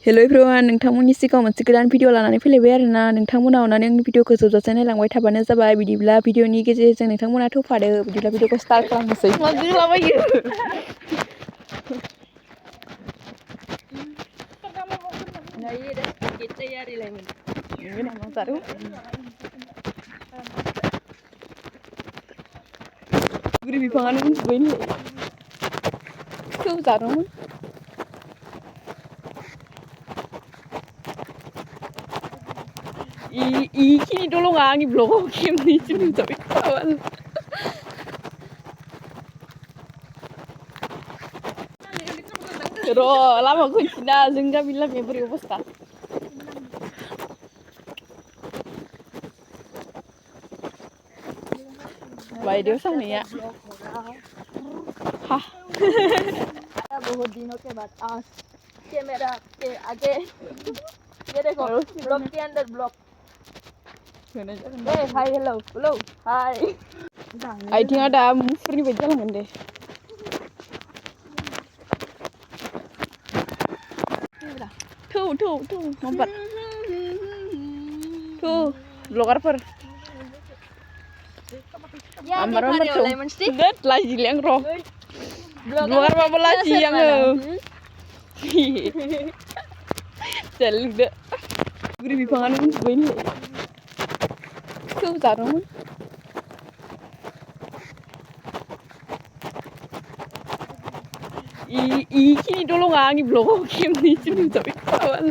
Hello everyone, नोंथांमोननि सिगाङाव मोनसे गोदान भिडिअ लानानै फैलायबाय आरोना। नोंथांमोना अननानै आंनि भिडिअखौ जोबजासे नायलांबाय थाबानो जाबाय। बिदिब्ला भिडिअनि गेजेरजों नोंथांमोना थौफादो। बिदिब्ला भिडिअखौ स्टार्ट खालामनोसै। गुरि बिफाङानो बुंजोब्बाय नै थौ जादोंमोन। इखिनि दलङा आंनि ब्लगाव खेबनैसो नुजाबाय थाबाय। र' लामाखौ खिन्थिना जों गामिनि लामाया बोरै अबस्था। बायदियाव सावनाया हा बहुत दिनों के बाद आज कैमरा के आगे ये देखो ब्लॉग के अंदर blog hi hello hello hi आइथिंआ दा मुफुरनि बायदि जालांगोन दे। थौ थौ थौ माबार थौ ब्लगारफोर आमबार थौ देत लाजिले आं र' ब्लगार बाबो लाजियो आङो। जालुदो गुरि बिफाङानो बुंजोब्बाय नै थौ जादोंमोन। इखिनि दलङा आंनि ब्लगाव खेबनैसो नुजाबाय थाबाय।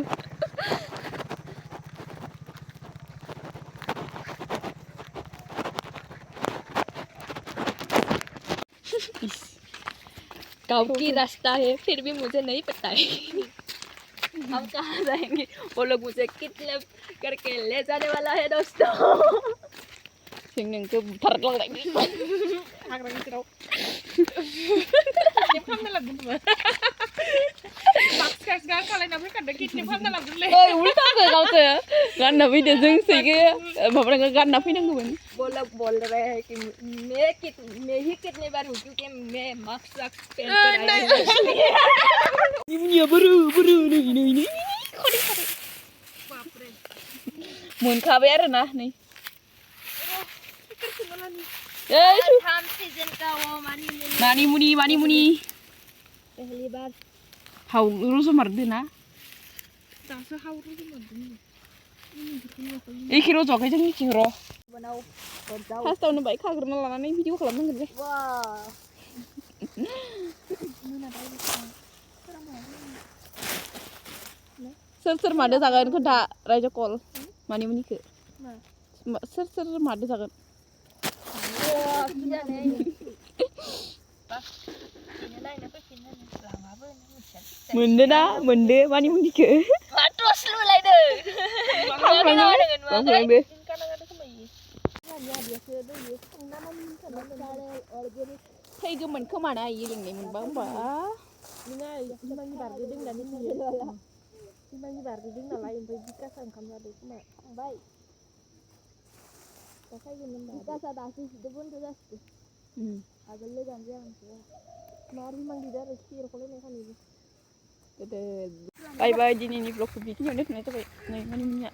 गाँव की रास्ता है फिर भी मुझे नहीं पता है हम कहाँ जाएंगे। वो लोग मुझे किडनैप करके ले जाने वाला है दोस्तों। जों नोंखौ बुथारलांलायगोन हाग्रा गेजेराव ओइ उल्टासो गावसो गानना फैदो जोंसैगो माबा गानना फैनांगौमोन। वो लोग बोल रहे हैं कि मैं ही कितने बार हूँ क्योंकि मैं मास्क पहन कर आई हूँ। निमुनिया बोरो बोरो नै नै नै खरे खरे मोनखाबाय आरो ना नै हम सीजन का वो मानिमुनि पहली बार हाव रज'मारदो ना दासो हाव रज'मारदों। एखे रज'आखै जोंनिथिं र' बनाओ और जाओ फार्स्टआवनो बाइक खाग्रोना लानानै भिडिअ खालामनांगोन दे। सोर मादो जागोन खोन्था रायजो कल मानिमुनिखौ सोर मादो जागोन। मोनदो ना मोनदो मानिमुनिखौ फैगौमोन खोमाना इयो लिंनाय मोनबा होमबा सिमांनि बारदेदों नालाय ओमफ्राय बिकासा ओंखाम जादों खोमा थांबाय दा फैगोन बिकासा दासो जिदो बन्द' जासिगोन आगोल लोगोआनो जायामोन मार हिमां दिदो आरो खिरखलायनाय खालिबो बाय बाय दिनैनि ब्लगखौ बिखिनियावनो दोनथ'नाय जाबाय नै मानिमुनिया।